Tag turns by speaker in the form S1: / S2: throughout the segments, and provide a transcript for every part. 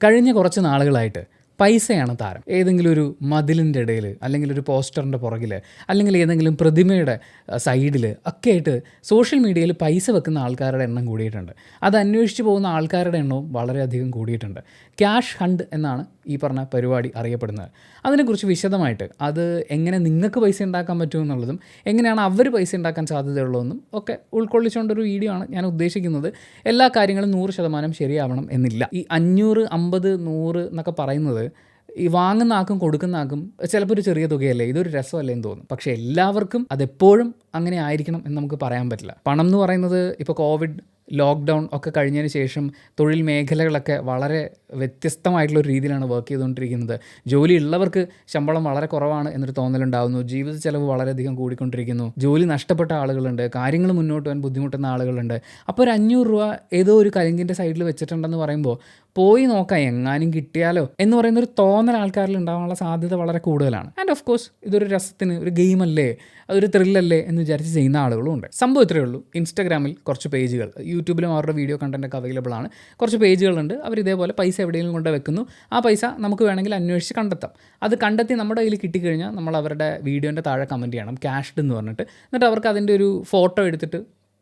S1: കഴിഞ്ഞ കുറച്ച് നാളുകളായിട്ട് പൈസയാണ് താരം. ഏതെങ്കിലും ഒരു മതിലിൻ്റെ ഇടയിൽ, അല്ലെങ്കിൽ ഒരു പോസ്റ്ററിൻ്റെ പുറകിൽ, അല്ലെങ്കിൽ ഏതെങ്കിലും പ്രതിമയുടെ സൈഡിൽ ഒക്കെ ആയിട്ട് സോഷ്യൽ മീഡിയയിൽ പൈസ വെക്കുന്ന ആൾക്കാരുടെ എണ്ണം കൂടിയിട്ടുണ്ട്. അത് അന്വേഷിച്ച് പോകുന്ന ആൾക്കാരുടെ എണ്ണവും വളരെയധികം കൂടിയിട്ടുണ്ട്. ക്യാഷ് ഹണ്ട് എന്നാണ് ഈ പറഞ്ഞ പരിപാടി അറിയപ്പെടുന്നത്. അതിനെക്കുറിച്ച് വിശദമായിട്ട് അത് എങ്ങനെ നിങ്ങൾക്ക് പൈസ ഉണ്ടാക്കാൻ പറ്റുമെന്നുള്ളതും എങ്ങനെയാണ് അവർ പൈസ ഉണ്ടാക്കാൻ സാധ്യതയുള്ളതെന്നും ഒക്കെ ഉൾക്കൊള്ളിച്ചുകൊണ്ടൊരു വീഡിയോ ആണ് ഞാൻ ഉദ്ദേശിക്കുന്നത്. എല്ലാ കാര്യങ്ങളും 100% ശരിയാവണം എന്നില്ല. ഈ 500, 50, 100 എന്നൊക്കെ പറയുന്നത് ഈ വാങ്ങുന്ന ആക്കും കൊടുക്കുന്ന ആക്കും ചിലപ്പോൾ ഒരു ചെറിയ തുകയല്ലേ, ഇതൊരു രസമല്ലേ എന്ന് തോന്നും. പക്ഷേ എല്ലാവർക്കും അതെപ്പോഴും അങ്ങനെ ആയിരിക്കണം എന്ന് നമുക്ക് പറയാൻ പറ്റില്ല. പണം എന്ന് പറയുന്നത് ഇപ്പോൾ കോവിഡ്, ലോക്ക്ഡൗൺ ഒക്കെ കഴിഞ്ഞതിന് ശേഷം തൊഴിൽ മേഖലകളൊക്കെ വളരെ വ്യത്യസ്തമായിട്ടുള്ളൊരു രീതിയിലാണ് വർക്ക് ചെയ്തുകൊണ്ടിരിക്കുന്നത്. ജോലി ഉള്ളവർക്ക് ശമ്പളം വളരെ കുറവാണ് എന്നൊരു തോന്നലുണ്ടാകുന്നു. ജീവിത ചെലവ് വളരെയധികം കൂടിക്കൊണ്ടിരിക്കുന്നു. ജോലി നഷ്ടപ്പെട്ട ആളുകളുണ്ട്, കാര്യങ്ങൾ മുന്നോട്ട് പോകാൻ ബുദ്ധിമുട്ടുന്ന ആളുകളുണ്ട്. അപ്പോൾ ഒരു 500 രൂപ ഏതോ ഒരു കരിങ്കിൻ്റെ സൈഡിൽ വെച്ചിട്ടുണ്ടെന്ന് പറയുമ്പോൾ പോയി നോക്കാം എങ്ങാനും കിട്ടിയാലോ എന്ന് പറയുന്നൊരു തോന്നൽ ആൾക്കാരിൽ ഉണ്ടാകാനുള്ള സാധ്യത വളരെ കൂടുതലാണ്. ആൻഡ് ഓഫ് കോഴ്സ് ഇതൊരു രസത്തിന്, ഒരു ഗെയിമല്ലേ, അതൊരു ത്രില്ലല്ലേ എന്ന് വിചാരിച്ച് ചെയ്യുന്ന ആളുകളും ഉണ്ട്. സംഭവം ഇത്രയേ ഉള്ളൂ. ഇൻസ്റ്റാഗ്രാമിൽ കുറച്ച് പേജുകൾ, യൂട്യൂബിലും അവരുടെ വീഡിയോ കണ്ടൻറ്റൊക്കെ അവൈലബിൾ ആണ്. കുറച്ച് പേജുകളുണ്ട്. അവർ ഇതേപോലെ പൈസ എവിടെയെങ്കിലും കൊണ്ട് വെക്കുന്നു. ആ പൈസ നമുക്ക് വേണമെങ്കിൽ അന്വേഷിച്ച് കണ്ടെത്താം. അത് കണ്ടെത്തി നമ്മുടെ കയ്യിൽ കിട്ടിക്കഴിഞ്ഞാൽ നമ്മൾ അവരുടെ വീഡിയോൻ്റെ താഴെ കമൻറ്റ് ചെയ്യണം, ക്യാഷ്ഡ് എന്ന് പറഞ്ഞിട്ട്. എന്നിട്ട് അവർക്ക് അതിൻ്റെ ഒരു ഫോട്ടോ എടുത്തിട്ട്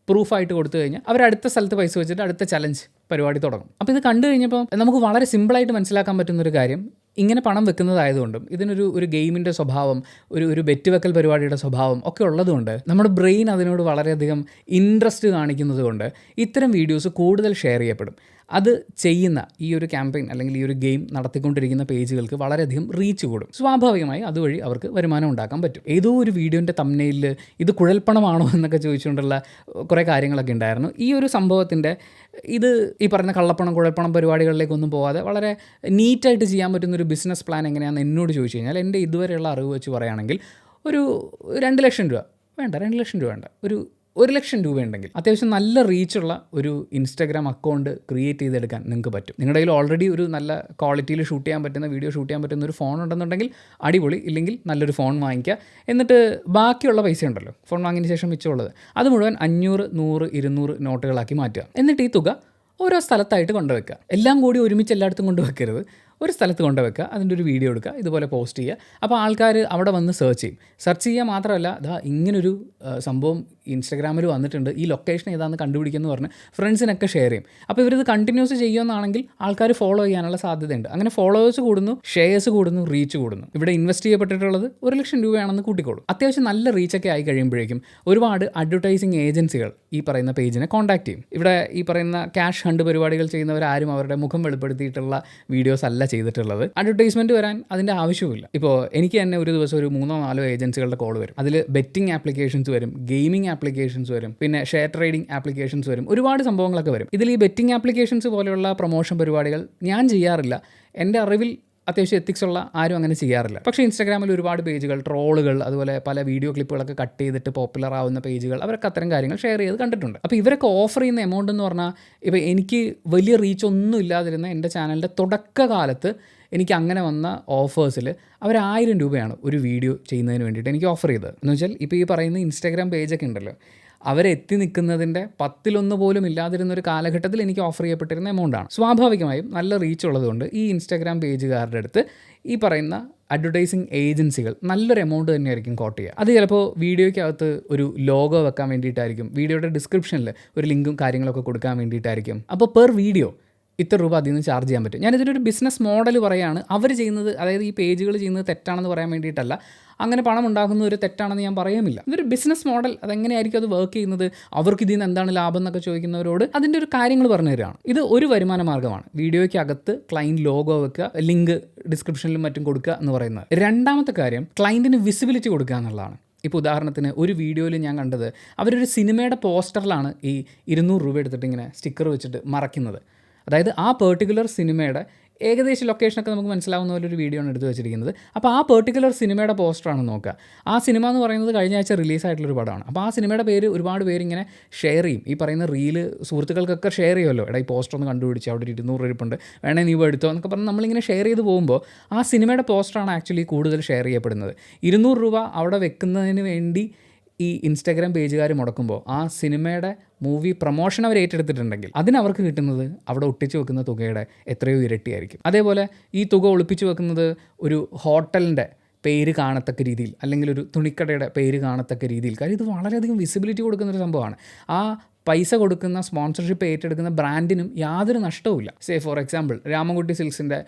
S1: പ്രൂഫായിട്ട് കൊടുത്തു കഴിഞ്ഞാൽ അവർ അടുത്ത സ്ഥലത്ത് പൈസ വെച്ചിട്ട് അടുത്ത ചലഞ്ച് പരിപാടി തുടങ്ങും. അപ്പോൾ ഇത് കണ്ടു കഴിഞ്ഞപ്പോൾ നമുക്ക് വളരെ സിമ്പിളായിട്ട് മനസ്സിലാക്കാൻ പറ്റുന്നൊരു കാര്യം, ഇങ്ങനെ പണം വെക്കുന്നതായതുകൊണ്ടും ഇതിനൊരു ഗെയിമിൻ്റെ സ്വഭാവം, ഒരു ബെറ്റ് വെക്കൽ പരിപാടിയുടെ സ്വഭാവം ഒക്കെ ഉള്ളതുകൊണ്ട് നമ്മുടെ ബ്രെയിൻ അതിനോട് വളരെയധികം ഇൻട്രസ്റ്റ് കാണിക്കുന്നത് കൊണ്ട് ഇത്തരം വീഡിയോസ് കൂടുതൽ ഷെയർ ചെയ്യപ്പെടും. അത് ചെയ്യുന്ന ഈ ഒരു ക്യാമ്പയിൻ അല്ലെങ്കിൽ ഈ ഒരു ഗെയിം നടത്തിക്കൊണ്ടിരിക്കുന്ന പേജുകൾക്ക് വളരെയധികം റീച്ച് കൂടും. സ്വാഭാവികമായി അതുവഴി അവർക്ക് വരുമാനം ഉണ്ടാക്കാൻ പറ്റും. ഏതോ ഒരു വീഡിയോൻ്റെ തംബ്നെയിലിൽ ഇത് കുഴൽപ്പണമാണോ എന്നൊക്കെ ചോദിച്ചുകൊണ്ടുള്ള കുറേ കാര്യങ്ങളൊക്കെ ഉണ്ടായിരുന്നു. ഈ ഒരു സംഭവത്തിൻ്റെ ഇത് ഈ പറയുന്ന കള്ളപ്പണം, കുഴൽപ്പണം പരിപാടികളിലേക്കൊന്നും പോകാതെ വളരെ നീറ്റായിട്ട് ചെയ്യാൻ പറ്റുന്നൊരു ബിസിനസ് പ്ലാൻ എങ്ങനെയാണെന്ന് എന്നോട് ചോദിച്ചു കഴിഞ്ഞാൽ എൻ്റെ ഇതുവരെയുള്ള അറിവ് വെച്ച് പറയുകയാണെങ്കിൽ ഒരു 2 ലക്ഷം രൂപ വേണ്ട, 2 ലക്ഷം രൂപ വേണ്ട, ഒരു 1 ലക്ഷം രൂപ ഉണ്ടെങ്കിൽ അത്യാവശ്യം നല്ല റീച്ചുള്ള ഒരു ഇൻസ്റ്റാഗ്രാം അക്കൗണ്ട് ക്രിയേറ്റ് ചെയ്തെടുക്കാൻ നിങ്ങൾക്ക് പറ്റും. നിങ്ങളുടെ കയ്യിൽ ഓൾറെഡി ഒരു നല്ല ക്വാളിറ്റിയിൽ ഷൂട്ട് ചെയ്യാൻ പറ്റുന്ന, വീഡിയോ ഷൂട്ട് ചെയ്യാൻ പറ്റുന്ന ഒരു ഫോൺ ഉണ്ടെന്നുണ്ടെങ്കിൽ അടിപൊളി. ഇല്ലെങ്കിൽ നല്ലൊരു ഫോൺ വാങ്ങിക്കുക. എന്നിട്ട് ബാക്കിയുള്ള പൈസ ഉണ്ടല്ലോ, ഫോൺ വാങ്ങിയതിന് ശേഷം മിച്ചമുള്ളത്, അത് മുഴുവൻ 500, 100, 200 നോട്ടുകളാക്കി മാറ്റുക. എന്നിട്ട് ഈ തുക ഓരോ സ്ഥലത്തായിട്ട് കൊണ്ടുവയ്ക്കുക. എല്ലാം കൂടി ഒരുമിച്ച് എല്ലായിടത്തും കൊണ്ടുവയ്ക്കരുത്. ഒരു സ്ഥലത്ത് കൊണ്ടുവയ്ക്കുക, അതിൻ്റെ ഒരു വീഡിയോ എടുക്കുക, ഇതുപോലെ പോസ്റ്റ് ചെയ്യുക. അപ്പോൾ ആൾക്കാർ അവിടെ വന്ന് സെർച്ച് ചെയ്യും. സെർച്ച് ചെയ്യുക മാത്രമല്ല, ഇങ്ങനൊരു സംഭവം ഇൻസ്റ്റാഗ്രാമിൽ വന്നിട്ടുണ്ട്, ഈ ലൊക്കേഷൻ ഏതാണെന്ന് കണ്ടുപിടിക്കുമെന്ന് പറഞ്ഞ് ഫ്രണ്ട്സിനൊക്കെ ഷെയർ ചെയ്യും. അപ്പോൾ ഇവരിത് കണ്ടിന്യൂസ് ചെയ്യുമെന്നാണെങ്കിൽ ആൾക്കാർ ഫോളോ ചെയ്യാനുള്ള സാധ്യതയുണ്ട്. അങ്ങനെ ഫോളോവേഴ്സ് കൂടുന്നു, ഷെയർസ് കൂടുന്നു, റീച്ച് കൂടുന്നു. ഇവിടെ ഇൻവെസ്റ്റ് ചെയ്യപ്പെട്ടിട്ടുള്ളത് 1 ലക്ഷം രൂപയാണെന്ന് കൂട്ടിക്കോളും. അത്യാവശ്യം നല്ല റീച്ചൊക്കെ ആയി കഴിയുമ്പോഴേക്കും ഒരുപാട് അഡ്വർടൈസിങ് ഏജൻസികൾ ഈ പറയുന്ന പേജിനെ കോൺടാക്ട് ചെയ്യും. ഇവിടെ ഈ പറയുന്ന ക്യാഷ് ഹണ്ട് പരിപാടികൾ ചെയ്യുന്നവരാരും അവരുടെ മുഖം വെളിപ്പെടുത്തിയിട്ടുള്ള വീഡിയോസ് അല്ല ചെയ്തിട്ടുള്ളത്. അഡ്വർടൈസ്മെൻറ്റ് വരാൻ അതിൻ്റെ ആവശ്യമില്ല. ഇപ്പോൾ എനിക്ക് തന്നെ ഒരു ദിവസം ഒരു 3-4 ഏജൻസികളുടെ കോൾ വരും. അതിൽ ബെറ്റിംഗ് ആപ്ലിക്കേഷൻസ് വരും, ഗെയിമിംഗ് ആപ്ലിക്കേഷൻസ് വരും, പിന്നെ ഷെയർ ട്രേഡിംഗ് ആപ്ലിക്കേഷൻസ് വരും, ഒരുപാട് സംഭവങ്ങളൊക്കെ വരും. ഇതിൽ ഈ ബെറ്റിംഗ് ആപ്ലിക്കേഷൻസ് പോലെയുള്ള പ്രൊമോഷൻ പരിപാടികൾ ഞാൻ ചെയ്യാറില്ല. എൻ്റെ അറിവിൽ അത്യാവശ്യം എത്തിക്സ് ഉള്ള ആരും അങ്ങനെ ചെയ്യാറില്ല. പക്ഷേ ഇൻസ്റ്റാഗ്രാമിൽ ഒരുപാട് പേജുകൾ, ട്രോളുകൾ, അതുപോലെ പല വീഡിയോ ക്ലിപ്പുകളൊക്കെ കട്ട് ചെയ്തിട്ട് പോപ്പുലർ ആവുന്ന പേജുകൾ, അവരൊക്കെ അത്തരം കാര്യങ്ങൾ ഷെയർ ചെയ്ത് കണ്ടിട്ടുണ്ട്. അപ്പോൾ ഇവരൊക്കെ ഓഫർ ചെയ്യുന്ന എമൗണ്ട് എന്ന് പറഞ്ഞാൽ, ഇപ്പോൾ എനിക്ക് വലിയ റീച്ച് ഒന്നും ഇല്ലാതിരുന്ന എൻ്റെ ചാനലിൻ്റെ തുടക്കകാലത്ത് എനിക്ക് അങ്ങനെ വന്ന ഓഫേഴ്സിൽ അവർ 1000 രൂപയാണ് ഒരു വീഡിയോ ചെയ്യുന്നതിന് വേണ്ടിയിട്ട് എനിക്ക് ഓഫർ ചെയ്തത്. എന്ന് വെച്ചാൽ ഇപ്പോൾ ഈ പറയുന്ന ഇൻസ്റ്റാഗ്രാം പേജൊക്കെ ഉണ്ടല്ലോ, അവരെത്തി നിൽക്കുന്നതിൻ്റെ 10-1 പോലും ഇല്ലാതിരുന്നൊരു കാലഘട്ടത്തിൽ എനിക്ക് ഓഫർ ചെയ്യപ്പെട്ടിരുന്ന എമൗണ്ടാണ്. സ്വാഭാവികമായും നല്ല റീച്ച് ഉള്ളതുകൊണ്ട് ഈ ഇൻസ്റ്റാഗ്രാം പേജുകാരുടെ അടുത്ത് ഈ പറയുന്ന അഡ്വർടൈസിങ് ഏജൻസികൾ നല്ലൊരു എമൗണ്ട് തന്നെയായിരിക്കും കോട്ട് ചെയ്യുക. അത് ചിലപ്പോൾ വീഡിയോയ്ക്കകത്ത് ഒരു ലോഗോ വെക്കാൻ വേണ്ടിയിട്ടായിരിക്കും, വീഡിയോയുടെ ഡിസ്ക്രിപ്ഷനിൽ ഒരു ലിങ്കും കാര്യങ്ങളൊക്കെ കൊടുക്കാൻ വേണ്ടിയിട്ടായിരിക്കും. അപ്പോൾ പെർ വീഡിയോ ഇത്ര രൂപ അതിൽ നിന്ന് ചാർജ് ചെയ്യാൻ പറ്റും. ഞാനിതിനൊരു ബിസിനസ് മോഡൽ പറയുകയാണ്. അവർ ചെയ്യുന്നത്, അതായത് ഈ പേജുകൾ ചെയ്യുന്നത് തെറ്റാണെന്ന് പറയാൻ വേണ്ടിയിട്ടല്ല, അങ്ങനെ പണം ഉണ്ടാക്കുന്ന ഒരു തെറ്റാണെന്ന് ഞാൻ പറയുമില്ല. ഇതൊരു ബിസിനസ് മോഡൽ, അതെങ്ങനെയായിരിക്കും അത് വർക്ക് ചെയ്യുന്നത്, അവർക്ക് ഇതിൽ നിന്ന് എന്താണ് ലാഭം എന്നൊക്കെ ചോദിക്കുന്നവരോട് അതിൻ്റെ ഒരു കാര്യങ്ങൾ പറഞ്ഞു തരികയാണ്. ഇത് ഒരു വരുമാന മാർഗ്ഗമാണ്. വീഡിയോയ്ക്ക് അകത്ത് ക്ലയൻറ്റ് ലോഗോ വെക്കുക, ലിങ്ക് ഡിസ്ക്രിപ്ഷനിലും മറ്റും കൊടുക്കുക എന്ന് പറയുന്നത്. രണ്ടാമത്തെ കാര്യം, ക്ലയൻറ്റിന് വിസിബിലിറ്റി കൊടുക്കുക എന്നുള്ളതാണ്. ഇപ്പോൾ ഉദാഹരണത്തിന് ഒരു വീഡിയോയിൽ ഞാൻ കണ്ടത്, അവരൊരു സിനിമയുടെ പോസ്റ്ററിലാണ് ഈ 200 രൂപ എടുത്തിട്ട് ഇങ്ങനെ സ്റ്റിക്കർ വെച്ചിട്ട് മറയ്ക്കുന്നത്. അതായത് ആ പെർട്ടിക്കുലർ സിനിമയുടെ ഏകദേശം ലൊക്കേഷനൊക്കെ നമുക്ക് മനസ്സിലാവുന്ന പോലെ ഒരു വീഡിയോ ആണ് എടുത്ത് വെച്ചിരിക്കുന്നത്. അപ്പോൾ ആ പെർട്ടിക്കുലർ സിനിമയുടെ പോസ്റ്ററാണ് നോക്കുക. ആ സിനിമ എന്ന് പറയുന്നത് കഴിഞ്ഞ ആഴ്ച റിലീസായിട്ടുള്ളൊരു പടമാണ്. അപ്പോൾ ആ സിനിമയുടെ പേര് ഒരുപാട് പേര് ഇങ്ങനെ ഷെയർ ചെയ്യും. ഈ പറയുന്ന റീല് സുഹൃത്തുക്കൾക്കൊക്കെ ഷെയർ ചെയ്യുമല്ലോ, എടാ ഈ പോസ്റ്റർ ഒന്ന് കണ്ടുപിടിച്ച് അവിടെ 200 രൂപയുണ്ട്, വേണേ നീ എടുത്തോ എന്നൊക്കെ പറഞ്ഞ് നമ്മളിങ്ങനെ ഷെയർ ചെയ്ത് പോകുമ്പോൾ ആ സിനിമയുടെ പോസ്റ്ററാണ് ആക്ച്വലി കൂടുതൽ ഷെയർ ചെയ്യപ്പെടുന്നത്. 200 രൂപ അവിടെ വെക്കുന്നതിന് വേണ്ടി ഈ ഇൻസ്റ്റാഗ്രാം പേജുകാർ മുടക്കുമ്പോൾ ആ സിനിമയുടെ മൂവി പ്രൊമോഷൻ അവർ ഏറ്റെടുത്തിട്ടുണ്ടെങ്കിൽ അതിനവർക്ക് കിട്ടുന്നത് അവിടെ ഒട്ടിച്ചു വെക്കുന്ന തുകയുടെ എത്രയോ ഇരട്ടിയായിരിക്കും. അതേപോലെ ഈ തുക ഒളിപ്പിച്ചു വെക്കുന്നത് ഒരു ഹോട്ടലിൻ്റെ പേര് കാണത്തക്ക രീതിയിൽ, അല്ലെങ്കിൽ ഒരു തുണിക്കടയുടെ പേര് കാണത്തക്ക രീതിയിൽ. കാര്യം ഇത് വളരെയധികം വിസിബിലിറ്റി കൊടുക്കുന്നൊരു സംഭവമാണ്. ആ പൈസ കൊടുക്കുന്ന സ്പോൺസർഷിപ്പ് ഏറ്റെടുക്കുന്ന ബ്രാൻഡിനും യാതൊരു നഷ്ടവുമില്ല. ഫോർ എക്സാമ്പിൾ രാമൻകുട്ടി സിൽക്സിൻ്റെ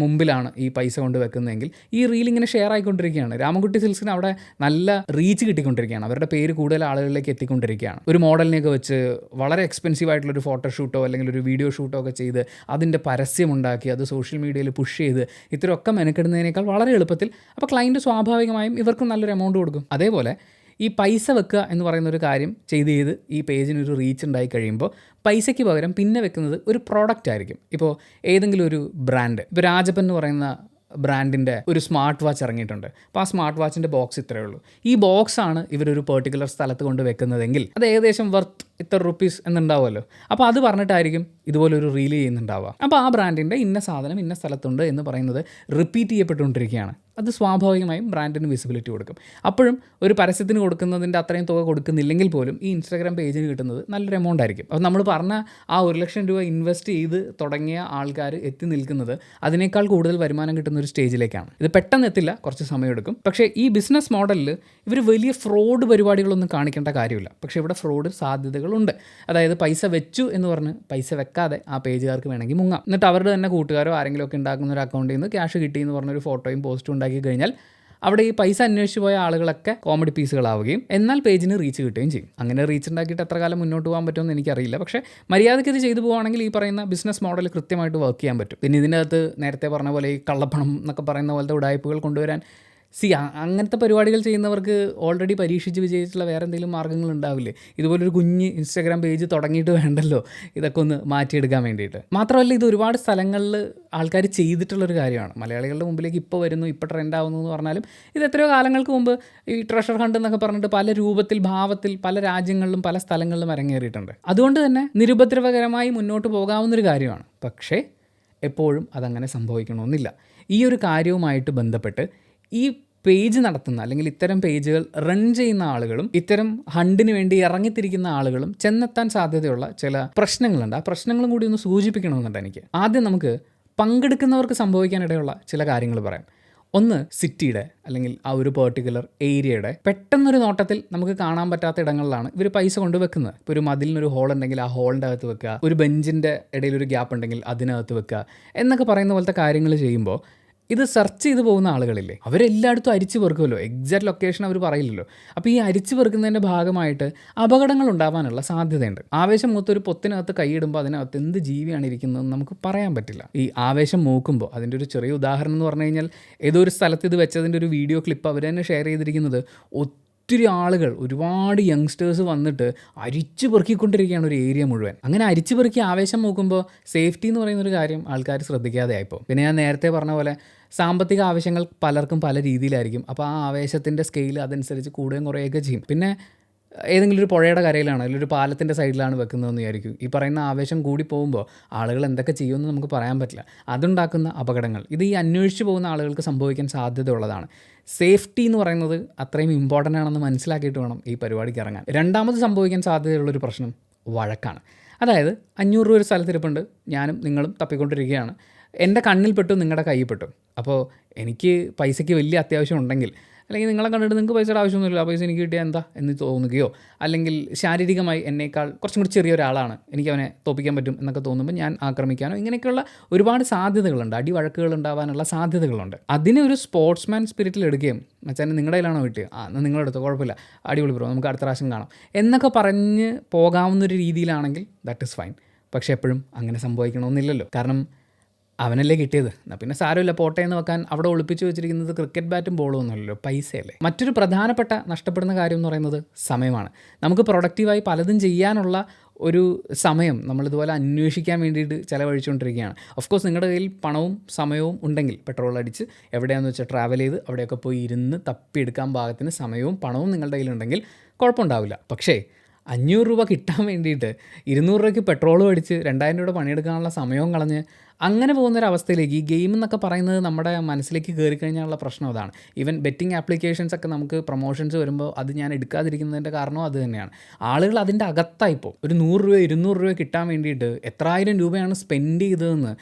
S1: മുമ്പിലാണ് ഈ പൈസ കൊണ്ട് വെക്കുന്നതെങ്കിൽ ഈ റീൽ ഇങ്ങനെ ഷെയർ ആയിക്കൊണ്ടിരിക്കുകയാണ്. രാമൻകുട്ടി സിൽക്സിന് അവിടെ നല്ല റീച്ച് കിട്ടിക്കൊണ്ടിരിക്കുകയാണ്, അവരുടെ പേര് കൂടുതൽ ആളുകളിലേക്ക് എത്തിക്കൊണ്ടിരിക്കുകയാണ്. ഒരു മോഡലിനെയൊക്കെ വെച്ച് വളരെ എക്സ്പെൻസീവ് ആയിട്ടുള്ളൊരു ഫോട്ടോഷൂട്ടോ അല്ലെങ്കിൽ ഒരു വീഡിയോ ഷൂട്ടോ ഒക്കെ ചെയ്ത് അതിൻ്റെ പരസ്യമുണ്ടാക്കി അത് സോഷ്യൽ മീഡിയയിൽ പുഷ് ചെയ്ത് ഇത്രയൊക്കെ മെനക്കെടുന്നതിനേക്കാൾ വളരെ എളുപ്പത്തിൽ അപ്പോൾ ക്ലയൻറ്റ് സ്വാഭാവികമായും ഇവർക്ക് നല്ലൊരു എമൗണ്ട് കൊടുക്കും. അതേപോലെ ഈ പൈസ വെക്കുക എന്ന് പറയുന്നൊരു കാര്യം ചെയ്ത് ഈ പേജിനൊരു റീച്ച് ഉണ്ടായി കഴിയുമ്പോൾ പൈസയ്ക്ക് പകരം പിന്നെ വെക്കുന്നത് ഒരു പ്രോഡക്റ്റ് ആയിരിക്കും. ഇപ്പോൾ ഏതെങ്കിലും ഒരു ബ്രാൻഡ്, ഇപ്പോൾ രാജപ്പൻ എന്ന് പറയുന്ന ബ്രാൻഡിൻ്റെ ഒരു സ്മാർട്ട് വാച്ച് ഇറങ്ങിയിട്ടുണ്ട്. അപ്പോൾ ആ സ്മാർട്ട് വാച്ചിൻ്റെ ബോക്സ് ഇത്രയേ ഉള്ളൂ. ഈ ബോക്സാണ് ഇവരൊരു പെർട്ടിക്കുലർ സ്ഥലത്ത് കൊണ്ട് വെക്കുന്നതെങ്കിൽ അത് ഏകദേശം വർത്ത് ഇത്ര റുപ്പീസ് എന്നുണ്ടാവുമല്ലോ. അപ്പോൾ അത് പറഞ്ഞിട്ടായിരിക്കും ഇതുപോലൊരു റീൽ ചെയ്യുന്നുണ്ടാവുക. അപ്പോൾ ആ ബ്രാൻഡിൻ്റെ ഇന്ന സാധനം ഇന്ന സ്ഥലത്തുണ്ട് എന്ന് പറയുന്നത് റിപ്പീറ്റ് ചെയ്യപ്പെട്ടുകൊണ്ടിരിക്കുകയാണ്. അത് സ്വാഭാവികമായും ബ്രാൻഡിന് വിസിബിലിറ്റി കൊടുക്കും. അപ്പോഴും ഒരു പരസ്യത്തിന് കൊടുക്കുന്നതിൻ്റെ അത്രയും തുക കൊടുക്കുന്നില്ലെങ്കിൽ പോലും ഈ ഇൻസ്റ്റാഗ്രാം പേജിന് കിട്ടുന്നത് നല്ലൊരു എമൗണ്ട് ആയിരിക്കും. അപ്പോൾ നമ്മൾ പറഞ്ഞ ആ 1,00,000 രൂപ ഇൻവെസ്റ്റ് ചെയ്ത് തുടങ്ങിയ ആൾക്കാർ എത്തി നിൽക്കുന്നത് അതിനേക്കാൾ കൂടുതൽ വരുമാനം കിട്ടുന്ന ഒരു സ്റ്റേജിലേക്കാണ്. ഇത് പെട്ടെന്ന് എത്തില്ല, കുറച്ച് സമയമെടുക്കും. പക്ഷേ ഈ ബിസിനസ് മോഡലിൽ ഇവർ വലിയ ഫ്രോഡ് പരിപാടികളൊന്നും കാണിക്കേണ്ട കാര്യമില്ല. പക്ഷേ ഇവിടെ ഫ്രോഡ് സാധ്യതകളുണ്ട്. അതായത് പൈസ വെച്ചു എന്ന് പറഞ്ഞ് പൈസ വെക്കാതെ ആ പേജുകാർക്ക് വേണമെങ്കിൽ മുങ്ങാം. എന്നിട്ട് അവരുടെ തന്നെ കൂട്ടുകാരോ ആരെങ്കിലും ഒക്കെ ഉണ്ടാക്കുന്ന ഒരു അക്കൗണ്ടിൽ നിന്ന് ക്യാഷ് കിട്ടി എന്ന് പറഞ്ഞൊരു ഫോട്ടോയും പോസ്റ്റും ഉണ്ടാക്കി കഴിഞ്ഞാൽ അവിടെ ഈ പൈസ അന്വേഷിച്ച് പോയ ആളുകളൊക്കെ കോമഡി പീസുകളാവുകയും എന്നാൽ പേജിന് റീച്ച് കിട്ടുകയും ചെയ്യും. അങ്ങനെ റീച്ച് ഉണ്ടാക്കിയിട്ട് എത്ര കാലം മുന്നോട്ട് പോകാൻ പറ്റുമെന്ന് എനിക്കറിയില്ല. പക്ഷേ മര്യാദയ്ക്ക് ഇത് ചെയ്തു പോകുകയാണെങ്കിൽ ഈ പറയുന്ന ബിസിനസ് മോഡൽ കൃത്യമായിട്ട് വർക്ക് ചെയ്യാൻ പറ്റും. പിന്നെ ഇതിനകത്ത് നേരത്തെ പറഞ്ഞ പോലെ ഈ കള്ളപ്പണം എന്നൊക്കെ പറയുന്ന പോലത്തെ ഉടായ്പകൾ കൊണ്ടുവരാൻ അങ്ങനത്തെ പരിപാടികൾ ചെയ്യുന്നവർക്ക് ഓൾറെഡി പരീക്ഷിച്ച് വിജയിച്ചിട്ടുള്ള വേറെ എന്തെങ്കിലും മാർഗ്ഗങ്ങൾ ഉണ്ടാവില്ലേ? ഇതുപോലൊരു കുഞ്ഞ് ഇൻസ്റ്റാഗ്രാം പേജ് തുടങ്ങിയിട്ട് വേണ്ടല്ലോ ഇതൊക്കെ ഒന്ന് മാറ്റിയെടുക്കാൻ വേണ്ടിയിട്ട്. മാത്രമല്ല ഇത് ഒരുപാട് സ്ഥലങ്ങളിൽ ആൾക്കാർ ചെയ്തിട്ടുള്ളൊരു കാര്യമാണ്. മലയാളികളുടെ മുമ്പിലേക്ക് ഇപ്പോൾ വരുന്നു, ഇപ്പോൾ ട്രെൻഡ് ആവുന്നു എന്ന് പറഞ്ഞാലും ഇത് എത്രയോ കാലങ്ങൾക്ക് മുമ്പ് ഈ ട്രഷർ ഹണ്ട് എന്നൊക്കെ പറഞ്ഞിട്ട് പല രൂപത്തിൽ ഭാവത്തിൽ പല രാജ്യങ്ങളിലും പല സ്ഥലങ്ങളിലും അരങ്ങേറിയിട്ടുണ്ട്. അതുകൊണ്ട് തന്നെ നിരുപദ്രവകരമായി മുന്നോട്ട് പോകാവുന്നൊരു കാര്യമാണ്. പക്ഷേ എപ്പോഴും അതങ്ങനെ സംഭവിക്കണമെന്നില്ല. ഈ ഒരു കാര്യവുമായിട്ട് ബന്ധപ്പെട്ട് ഈ പേജ് നടത്തുന്ന അല്ലെങ്കിൽ ഇത്തരം പേജുകൾ റൺ ചെയ്യുന്ന ആളുകളും ഇത്തരം ഹണ്ടിന് വേണ്ടി ഇറങ്ങിത്തിരിക്കുന്ന ആളുകളും ചെന്നെത്താൻ സാധ്യതയുള്ള ചില പ്രശ്നങ്ങളുണ്ട്. ആ പ്രശ്നങ്ങളും കൂടി ഒന്ന് സൂചിപ്പിക്കണമെന്നുണ്ട് എനിക്ക്. ആദ്യം നമുക്ക് പങ്കെടുക്കുന്നവർക്ക് സംഭവിക്കാനിടയുള്ള ചില കാര്യങ്ങൾ പറയാം. ഒന്ന്, സിറ്റിയുടെ അല്ലെങ്കിൽ ആ ഒരു പെർട്ടിക്കുലർ ഏരിയയുടെ പെട്ടെന്നൊരു നോട്ടത്തിൽ നമുക്ക് കാണാൻ പറ്റാത്ത ഇടങ്ങളിലാണ് ഇവർ പൈസ കൊണ്ട് വെക്കുന്നത്. ഇപ്പോൾ ഒരു മതിലിനൊരു ഹോൾ ഉണ്ടെങ്കിൽ ആ ഹോളിൻ്റെ അകത്ത് വെക്കുക, ഒരു ബെഞ്ചിൻ്റെ ഇടയിലൊരു ഗ്യാപ്പ് ഉണ്ടെങ്കിൽ അതിനകത്ത് വെക്കുക എന്നൊക്കെ പറയുന്ന പോലത്തെ കാര്യങ്ങൾ ചെയ്യുമ്പോൾ ഇത് സെർച്ച് ചെയ്ത് പോകുന്ന ആളുകളില്ലേ, അവരെല്ലായിടത്തും അരിച്ചു പെറുക്കുമല്ലോ. എക്സാക്ട് ലൊക്കേഷൻ അവർ പറയില്ലല്ലോ. അപ്പോൾ ഈ അരിച്ചു പെറുക്കുന്നതിൻ്റെ ഭാഗമായിട്ട് അപകടങ്ങൾ ഉണ്ടാവാനുള്ള സാധ്യതയുണ്ട്. ആവേശം മൂത്തൊരു പൊത്തിനകത്ത് കൈയിടുമ്പോൾ അതിനകത്ത് എന്ത് ജീവിയാണ് ഇരിക്കുന്നതെന്ന് നമുക്ക് പറയാൻ പറ്റില്ല. ഈ ആവേശം മൂക്കുമ്പോൾ അതിൻ്റെ ഒരു ചെറിയ ഉദാഹരണം എന്ന് പറഞ്ഞു കഴിഞ്ഞാൽ ഏതോ ഒരു സ്ഥലത്ത് ഇത് വെച്ചതിൻ്റെ ഒരു വീഡിയോ ക്ലിപ്പ് അവർ തന്നെ ഷെയർ ചെയ്തിരിക്കുന്നത് ഒത്തിരി ആളുകൾ, ഒരുപാട് യങ്സ്റ്റേഴ്സ് വന്നിട്ട് അരിച്ചു പെറുക്കിക്കൊണ്ടിരിക്കുകയാണ് ഒരു ഏരിയ മുഴുവൻ. അങ്ങനെ അരിച്ചു പെറുക്കി ആവേശം നോക്കുമ്പോൾ സേഫ്റ്റി എന്ന് പറയുന്നൊരു കാര്യം ആൾക്കാർ ശ്രദ്ധിക്കാതെ ആയിപ്പോൾ. പിന്നെ ഞാൻ നേരത്തെ പറഞ്ഞ പോലെ സാമ്പത്തിക ആവശ്യങ്ങൾ പലർക്കും പല രീതിയിലായിരിക്കും. അപ്പോൾ ആ ആവേശത്തിൻ്റെ സ്കെയിൽ അതനുസരിച്ച് കൂടുകയും കുറയുകയൊക്കെ ചെയ്യും. പിന്നെ ഏതെങ്കിലും ഒരു പുഴയുടെ കരയിലാണ് അല്ലെങ്കിൽ ഒരു പാലത്തിൻ്റെ സൈഡിലാണ് വെക്കുന്നതെന്ന് വിചാരിക്കും. ഈ പറയുന്ന ആവേശം കൂടി പോകുമ്പോൾ ആളുകൾ എന്തൊക്കെ ചെയ്യുമെന്ന് നമുക്ക് പറയാൻ പറ്റില്ല. അതുണ്ടാക്കുന്ന അപകടങ്ങൾ ഇത് ഈ അന്വേഷിച്ച് പോകുന്ന ആളുകൾക്ക് സംഭവിക്കാൻ സാധ്യതയുള്ളതാണ്. സേഫ്റ്റി എന്ന് പറയുന്നത് അത്രയും ഇമ്പോർട്ടൻ്റ് ആണെന്ന് മനസ്സിലാക്കിയിട്ട് വേണം ഈ പരിപാടിക്ക് ഇറങ്ങാൻ. രണ്ടാമത് സംഭവിക്കാൻ സാധ്യതയുള്ളൊരു പ്രശ്നം വഴക്കാണ്. അതായത് 500 രൂപ ഒരു സ്ഥലത്തിരിപ്പുണ്ട്, ഞാനും നിങ്ങളും തപ്പിക്കൊണ്ടിരിക്കുകയാണ്, എൻ്റെ കണ്ണിൽപ്പെട്ടു, നിങ്ങളുടെ കയ്യിൽ പെട്ടു. അപ്പോൾ എനിക്ക് പൈസയ്ക്ക് വലിയ അത്യാവശ്യം ഉണ്ടെങ്കിൽ അല്ലെങ്കിൽ നിങ്ങളെ കണ്ടിട്ട് നിങ്ങൾക്ക് പൈസയുടെ ആവശ്യമൊന്നുമില്ല, ആ പൈസ എനിക്ക് കിട്ടിയാൽ എന്താ എന്ന് തോന്നുകയോ അല്ലെങ്കിൽ ശാരീരികമായി എന്നേക്കാൾ കുറച്ചും കൂടി ചെറിയ ഒരാളാണ്, എനിക്ക് അവനെ തോപ്പിക്കാൻ പറ്റും എന്നൊക്കെ തോന്നുമ്പോൾ ഞാൻ ആക്രമിക്കാനോ ഇങ്ങനെയൊക്കെയുള്ള ഒരുപാട് സാധ്യതകളുണ്ട്. അടിവഴക്കുകൾ ഉണ്ടാവാനുള്ള സാധ്യതകളുണ്ട്. അതിനെ ഒരു സ്പോർട്സ്മാൻ സ്പിരിറ്റിൽ എടുക്കുകയും മച്ചാൻ നിങ്ങളുടെ കയ്യിലാണോ കിട്ടിയത്, എന്നാൽ നിങ്ങളെടുത്തോ, കുഴപ്പമില്ല, അടിപൊളി ബ്രോ, നമുക്ക് അടുത്ത പ്രാവശ്യം കാണാം എന്നൊക്കെ പറഞ്ഞ് പോകാവുന്നൊരു രീതിയിലാണെങ്കിൽ ദാറ്റ് ഈസ് ഫൈൻ. പക്ഷേ എപ്പോഴും അങ്ങനെ സംഭവിക്കണമെന്നില്ലല്ലോ. കാരണം അവനല്ലേ കിട്ടിയത്, എന്നാൽ പിന്നെ സാരമില്ല പോട്ടെ എന്ന് വെക്കാൻ അവിടെ ഒളിപ്പിച്ച് വെച്ചിരിക്കുന്നത് ക്രിക്കറ്റ് ബാറ്റും ബോളും ഒന്നുമല്ലല്ലോ, പൈസയല്ലേ. മറ്റൊരു പ്രധാനപ്പെട്ട നഷ്ടപ്പെടുന്ന കാര്യം എന്ന് പറയുന്നത് സമയമാണ്. നമുക്ക് പ്രൊഡക്റ്റീവായി പലതും ചെയ്യാനുള്ള ഒരു സമയം നമ്മളിതുപോലെ അന്വേഷിക്കാൻ വേണ്ടിയിട്ട് ചിലവഴിച്ചുകൊണ്ടിരിക്കുകയാണ്. ഓഫ് കോഴ്സ് നിങ്ങളുടെ കയ്യിൽ പണവും സമയവും ഉണ്ടെങ്കിൽ പെട്രോൾ അടിച്ച് എവിടെയാണെന്ന് വെച്ചാൽ ട്രാവൽ ചെയ്ത് അവിടെയൊക്കെ പോയി ഇരുന്ന് തപ്പിയെടുക്കാൻ പാകത്തിന് സമയവും പണവും നിങ്ങളുടെ കയ്യിലുണ്ടെങ്കിൽ കുഴപ്പമുണ്ടാവില്ല. പക്ഷേ 500 രൂപ കിട്ടാൻ വേണ്ടിയിട്ട് 200 രൂപയ്ക്ക് പെട്രോളും അടിച്ച് 2000 രൂപയുടെ പണിയെടുക്കാനുള്ള സമയവും കളഞ്ഞ് അങ്ങനെ പോകുന്നൊരവസ്ഥയിലേക്ക് ഈ ഗെയിം എന്നൊക്കെ പറയുന്നത് നമ്മുടെ മനസ്സിലേക്ക് കയറി കഴിഞ്ഞാലുള്ള പ്രശ്നം അതാണ്. ഈവൻ ബെറ്റിംഗ് ആപ്ലിക്കേഷൻസ് ഒക്കെ നമുക്ക് പ്രൊമോഷൻസ് വരുമ്പോൾ അത് ഞാൻ എടുക്കാതിരിക്കുന്നതിൻ്റെ കാരണവും അത് തന്നെയാണ്. ആളുകൾ അതിൻ്റെ അകത്തായിപ്പോൾ ഒരു 100 രൂപ 200 രൂപ കിട്ടാൻ വേണ്ടിയിട്ട് എത്രായിരം രൂപയാണ് സ്പെൻഡ് ചെയ്തതെന്ന്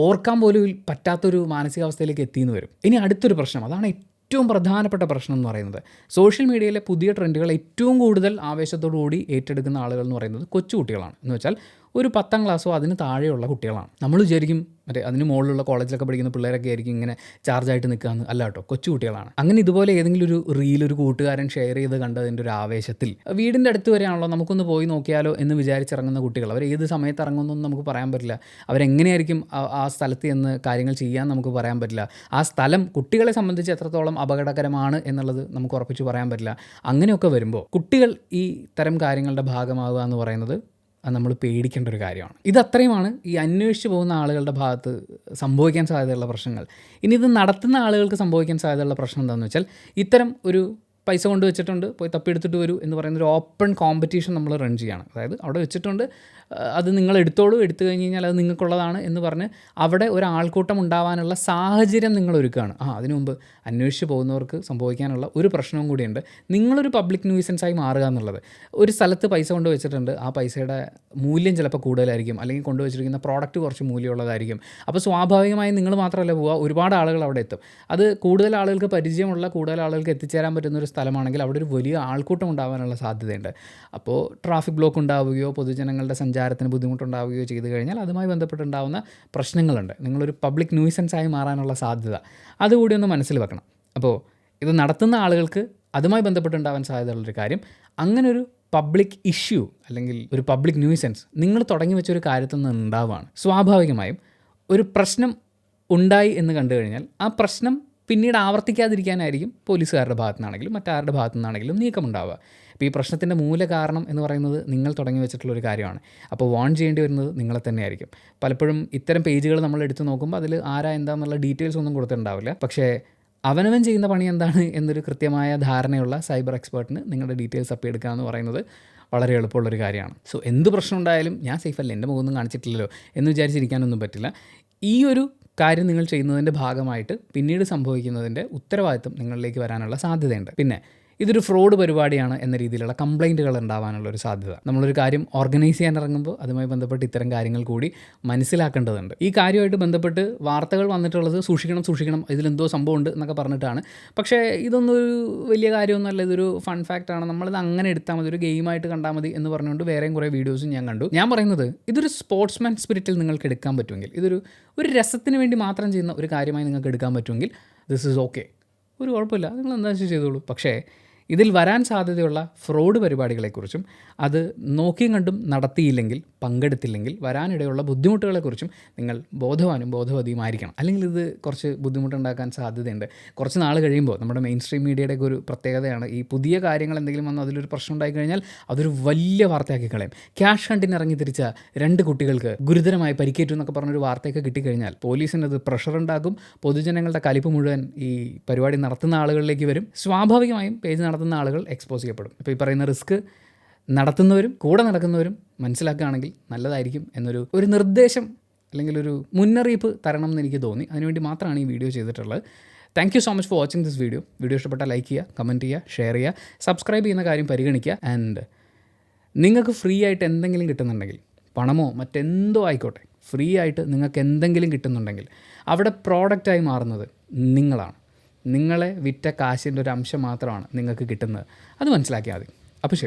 S1: ഓർക്കാൻ പോലും പറ്റാത്തൊരു മാനസികാവസ്ഥയിലേക്ക് എത്തിയെന്ന് വരും. ഇനി അടുത്തൊരു പ്രശ്നം, അതാണ് ഏറ്റവും പ്രധാനപ്പെട്ട പ്രശ്നം എന്ന് പറയുന്നത്, സോഷ്യൽ മീഡിയയിലെ പുതിയ ട്രെൻഡുകൾ ഏറ്റവും കൂടുതൽ ആവേശത്തോടു കൂടി ഏറ്റെടുക്കുന്ന ആളുകൾ എന്ന് പറയുന്നത് കൊച്ചുകുട്ടികളാണ്. എന്ന് വെച്ചാൽ ഒരു 10ാം ക്ലാസ്സോ അതിന് താഴെയുള്ള കുട്ടികളാണ്. നമ്മൾ വിചാരിക്കും മറ്റേ അതിന് മുകളിലുള്ള കോളേജിലൊക്കെ പഠിക്കുന്ന പിള്ളേരൊക്കെ ആയിരിക്കും ഇങ്ങനെ ചാർജായിട്ട് നിൽക്കുകയെന്ന്. അല്ല കേട്ടോ, കൊച്ചു കുട്ടികളാണ്. അങ്ങനെ ഇതുപോലെ ഏതെങ്കിലും ഒരു റീൽ ഒരു കൂട്ടുകാരൻ ഷെയർ ചെയ്ത് കണ്ടതിൻ്റെ ഒരു ആവേശത്തിൽ വീടിൻ്റെ അടുത്ത് വരെയാണല്ലോ നമുക്കൊന്ന് പോയി നോക്കിയാലോ എന്ന് വിചാരിച്ചിറങ്ങുന്ന കുട്ടികൾ. അവർ ഏത് സമയത്ത് ഇറങ്ങുമെന്നൊന്നും നമുക്ക് പറയാൻ പറ്റില്ല. അവരെങ്ങനെയായിരിക്കും ആ സ്ഥലത്ത് എന്ന് കാര്യങ്ങൾ ചെയ്യാൻ നമുക്ക് പറയാൻ പറ്റില്ല. ആ സ്ഥലം കുട്ടികളെ സംബന്ധിച്ച് എത്രത്തോളം അപകടകരമാണ് എന്നുള്ളത് നമുക്ക് ഉറപ്പിച്ച് പറയാൻ പറ്റില്ല. അങ്ങനെയൊക്കെ വരുമ്പോൾ കുട്ടികൾ ഈ തരം കാര്യങ്ങളുടെ ഭാഗമാവുക എന്ന് പറയുന്നത് അത് നമ്മൾ പേടിക്കേണ്ട ഒരു കാര്യമാണ്. ഇതത്രയുമാണ് ഈ അന്വേഷിച്ച് പോകുന്ന ആളുകളുടെ ഭാഗത്ത് സംഭവിക്കാൻ സാധ്യതയുള്ള പ്രശ്നങ്ങൾ. ഇനി ഇത് നടത്തുന്ന ആളുകൾക്ക് സംഭവിക്കാൻ സാധ്യതയുള്ള പ്രശ്നം എന്താണെന്ന് വെച്ചാൽ, ഇത്തരം ഒരു പൈസ കൊണ്ട് വെച്ചിട്ടുണ്ട്, പോയി തപ്പിയെടുത്തിട്ട് വരൂ എന്ന് പറയുന്നൊരു ഓപ്പൺ കോമ്പറ്റീഷൻ നമ്മൾ റൺ ചെയ്യുകയാണ്. അതായത് അവിടെ വെച്ചിട്ടുണ്ട്, അത് നിങ്ങൾ എടുത്തോളൂ, എടുത്തു കഴിഞ്ഞ് കഴിഞ്ഞാൽ അത് നിങ്ങൾക്കുള്ളതാണ് എന്ന് പറഞ്ഞ് അവിടെ ഒരു ആൾക്കൂട്ടം ഉണ്ടാവാനുള്ള സാഹചര്യം നിങ്ങൾ ഒരുക്കുകയാണ്. അതിനു മുമ്പ് അന്വേഷിച്ച് പോകുന്നവർക്ക് സംഭവിക്കാനുള്ള ഒരു പ്രശ്നവും കൂടിയുണ്ട്. നിങ്ങളൊരു പബ്ലിക് ന്യൂസൻസായി മാറുക എന്നുള്ളത്. ഒരു സ്ഥലത്ത് പൈസ കൊണ്ട് വെച്ചിട്ടുണ്ട്, ആ പൈസയുടെ മൂല്യം ചിലപ്പോൾ കൂടുതലായിരിക്കും, അല്ലെങ്കിൽ കൊണ്ടുവച്ചിരിക്കുന്ന പ്രോഡക്റ്റ് കുറച്ച് മൂല്യമുള്ളതായിരിക്കും. അപ്പോൾ സ്വാഭാവികമായും നിങ്ങൾ മാത്രമല്ല പോവുക, ഒരുപാട് ആളുകൾ അവിടെ എത്തും. അത് കൂടുതൽ ആളുകൾക്ക് പരിചയമുള്ള, കൂടുതൽ ആളുകൾക്ക് എത്തിച്ചേരാൻ പറ്റുന്നൊരു സ്ഥലമാണെങ്കിൽ അവിടെ ഒരു വലിയ ആൾക്കൂട്ടം ഉണ്ടാകാനുള്ള സാധ്യതയുണ്ട്. അപ്പോൾ ട്രാഫിക് ബ്ലോക്ക് ഉണ്ടാവുകയോ പൊതുജനങ്ങളുടെ സഞ്ചാരത്തിന് ബുദ്ധിമുട്ടുണ്ടാവുകയോ ചെയ്തു കഴിഞ്ഞാൽ അതുമായി ബന്ധപ്പെട്ടുണ്ടാകുന്ന പ്രശ്നങ്ങളുണ്ട്. നിങ്ങളൊരു പബ്ലിക് ന്യൂസൻസായി മാറാനുള്ള സാധ്യത അതുകൂടി ഒന്ന് മനസ്സിൽ വെക്കണം. അപ്പോൾ ഇത് നടത്തുന്ന ആളുകൾക്ക് അതുമായി ബന്ധപ്പെട്ടുണ്ടാകാൻ സാധ്യതയുള്ളൊരു കാര്യം, അങ്ങനൊരു പബ്ലിക് ഇഷ്യൂ അല്ലെങ്കിൽ ഒരു പബ്ലിക് ന്യൂസൻസ് നിങ്ങൾ തുടങ്ങി വെച്ചൊരു കാര്യത്തിൽ നിന്ന് ഉണ്ടാവുകയാണ്. സ്വാഭാവികമായും ഒരു പ്രശ്നം ഉണ്ടായി എന്ന് കണ്ടു കഴിഞ്ഞാൽ ആ പ്രശ്നം പിന്നീട് ആവർത്തിക്കാതിരിക്കാനായിരിക്കും പോലീസുകാരുടെ ഭാഗത്തു നിന്നാണെങ്കിലും മറ്റാരുടെ ഭാഗത്തു നിന്നാണെങ്കിലും നീക്കമുണ്ടാവുക. അപ്പോൾ ഈ പ്രശ്നത്തിൻ്റെ മൂല കാരണം എന്ന് പറയുന്നത് നിങ്ങൾ തുടങ്ങി വെച്ചിട്ടുള്ളൊരു കാര്യമാണ്. അപ്പോൾ വാൺ ചെയ്യേണ്ടി വരുന്നത് നിങ്ങളെ തന്നെയായിരിക്കും. പലപ്പോഴും ഇത്തരം പേജുകൾ നമ്മൾ എടുത്തു നോക്കുമ്പോൾ അതിൽ ആരാ എന്താണെന്നുള്ള ഡീറ്റെയിൽസ് ഒന്നും കൊടുത്തിട്ടുണ്ടാവില്ല. പക്ഷേ അവനവൻ ചെയ്യുന്ന പണി എന്താണ് എന്നൊരു കൃത്യമായ ധാരണയുള്ള സൈബർ എക്സ്പേർട്ടിന് നിങ്ങളുടെ ഡീറ്റെയിൽസ് തപ്പിയെടുക്കുക എന്ന് പറയുന്നത് വളരെ എളുപ്പമുള്ളൊരു കാര്യമാണ്. സോ എന്ത് പ്രശ്നം ഉണ്ടായാലും ഞാൻ സേഫല്ലേ, എൻ്റെ മുഖമൊന്നും കാണിച്ചിട്ടില്ലല്ലോ എന്ന് വിചാരിച്ചിരിക്കാനൊന്നും പറ്റില്ല. ഈ ഒരു കാര്യം നിങ്ങൾ ചെയ്യുന്നതിൻ്റെ ഭാഗമായിട്ട് പിന്നീട് സംഭവിക്കുന്നതിൻ്റെ ഉത്തരവാദിത്വം നിങ്ങളിലേക്ക് വരാനുള്ള സാധ്യതയുണ്ട്. പിന്നെ ഇതൊരു ഫ്രോഡ് പരിപാടിയാണ് എന്ന രീതിയിലുള്ള കംപ്ലൈൻറ്റുകൾ ഉണ്ടാവാനുള്ള ഒരു സാധ്യത. നമ്മളൊരു കാര്യം ഓർഗനൈസ് ചെയ്യാൻ ഇറങ്ങുമ്പോൾ അതുമായി ബന്ധപ്പെട്ട് ഇത്തരം കാര്യങ്ങൾ കൂടി മനസ്സിലാക്കേണ്ടതുണ്ട്. ഈ കാര്യമായിട്ട് ബന്ധപ്പെട്ട് വാർത്തകൾ വന്നിട്ടുള്ളത് സൂക്ഷിക്കണം, ഇതിലെന്തോ സംഭവമുണ്ട് എന്നൊക്കെ പറഞ്ഞിട്ടാണ്. പക്ഷേ ഇതൊന്നും ഒരു വലിയ കാര്യമൊന്നുമല്ല, ഇതൊരു ഫൺ ഫാക്റ്റാണ്, നമ്മളിത് അങ്ങനെ എടുത്താൽ മതി, ഒരു ഗെയിമായിട്ട് കണ്ടാൽ മതി എന്ന് പറഞ്ഞുകൊണ്ട് വേറെയും കുറേ വീഡിയോസും ഞാൻ കണ്ടു. ഞാൻ പറയുന്നത് ഇതൊരു സ്പോർട്സ്മാൻ സ്പിരിറ്റിൽ നിങ്ങൾക്ക് എടുക്കാൻ പറ്റുമെങ്കിൽ, ഇതൊരു രസത്തിന് വേണ്ടി മാത്രം ചെയ്യുന്ന ഒരു കാര്യമായി നിങ്ങൾക്ക് എടുക്കാൻ പറ്റുമെങ്കിൽ ദിസ് ഈസ് ഓക്കെ, ഒരു കുഴപ്പമില്ല, നിങ്ങൾ എന്താ വെച്ചാൽ ചെയ്തോളൂ. പക്ഷേ ഇതിൽ വരാൻ സാധ്യതയുള്ള ഫ്രോഡ് പരിപാടികളെക്കുറിച്ചും അത് നോക്കിയും കണ്ടും നടത്തിയില്ലെങ്കിൽ, പങ്കെടുത്തില്ലെങ്കിൽ വരാനിടയുള്ള ബുദ്ധിമുട്ടുകളെക്കുറിച്ചും നിങ്ങൾ ബോധവാനും ബോധവതിയുമായിരിക്കണം. അല്ലെങ്കിൽ ഇത് കുറച്ച് ബുദ്ധിമുട്ടുണ്ടാക്കാൻ സാധ്യതയുണ്ട്. കുറച്ച് നാൾ കഴിയുമ്പോൾ നമ്മുടെ മെയിൻ സ്ട്രീം മീഡിയയുടെയൊക്കെ ഒരു പ്രത്യേകതയാണ്, ഈ പുതിയ കാര്യങ്ങൾ എന്തെങ്കിലും വന്ന് അതിലൊരു പ്രശ്നം ഉണ്ടായിക്കഴിഞ്ഞാൽ അതൊരു വലിയ വാർത്തയാക്കി കളയും. ക്യാഷ് ഹണ്ടിന് ഇറങ്ങി തിരിച്ച 2 കുട്ടികൾക്ക് ഗുരുതരമായി പരിക്കേറ്റു എന്നൊക്കെ പറഞ്ഞൊരു വാർത്തയൊക്കെ കിട്ടിക്കഴിഞ്ഞാൽ പോലീസിനത് പ്രഷർ ഉണ്ടാകും. പൊതുജനങ്ങളുടെ കലിപ്പ് മുഴുവൻ ഈ പരിപാടി നടത്തുന്ന ആളുകളിലേക്ക് വരും. സ്വാഭാവികമായും പേജ് നടത്തുന്ന ആളുകൾ എക്സ്പോസ് ചെയ്യപ്പെടും. ഇപ്പോൾ ഈ പറയുന്ന റിസ്ക് നടത്തുന്നവരും കൂടെ നടക്കുന്നവരും മനസ്സിലാക്കുകയാണെങ്കിൽ നല്ലതായിരിക്കും എന്നൊരു നിർദ്ദേശം അല്ലെങ്കിൽ ഒരു മുന്നറിയിപ്പ് തരണം എന്ന് എനിക്ക് തോന്നി. അതിനുവേണ്ടി മാത്രമാണ് ഈ വീഡിയോ ചെയ്തിട്ടുള്ളത്. Thank you so much for watching this video. Video ഇഷ്ടപ്പെട്ടാൽ ലൈക്ക് ചെയ്യുക, കമൻറ്റ് ചെയ്യുക, ഷെയർ ചെയ്യുക, സബ്സ്ക്രൈബ് ചെയ്യുന്ന കാര്യം പരിഗണിക്കുക. ആൻഡ് നിങ്ങൾക്ക് ഫ്രീ ആയിട്ട് എന്തെങ്കിലും കിട്ടുന്നുണ്ടെങ്കിൽ, പണമോ മറ്റെന്തോ ആയിക്കോട്ടെ, ഫ്രീ ആയിട്ട് നിങ്ങൾക്ക് എന്തെങ്കിലും കിട്ടുന്നുണ്ടെങ്കിൽ അവിടെ പ്രോഡക്റ്റായി മാറുന്നത് നിങ്ങളാണ്. നിങ്ങളെ വിറ്റ കാശിൻ്റെ ഒരു അംശം മാത്രമാണ് നിങ്ങൾക്ക് കിട്ടുന്നത്. അത് മനസ്സിലാക്കിയാൽ മതി. അപ്പോൾ ശരി.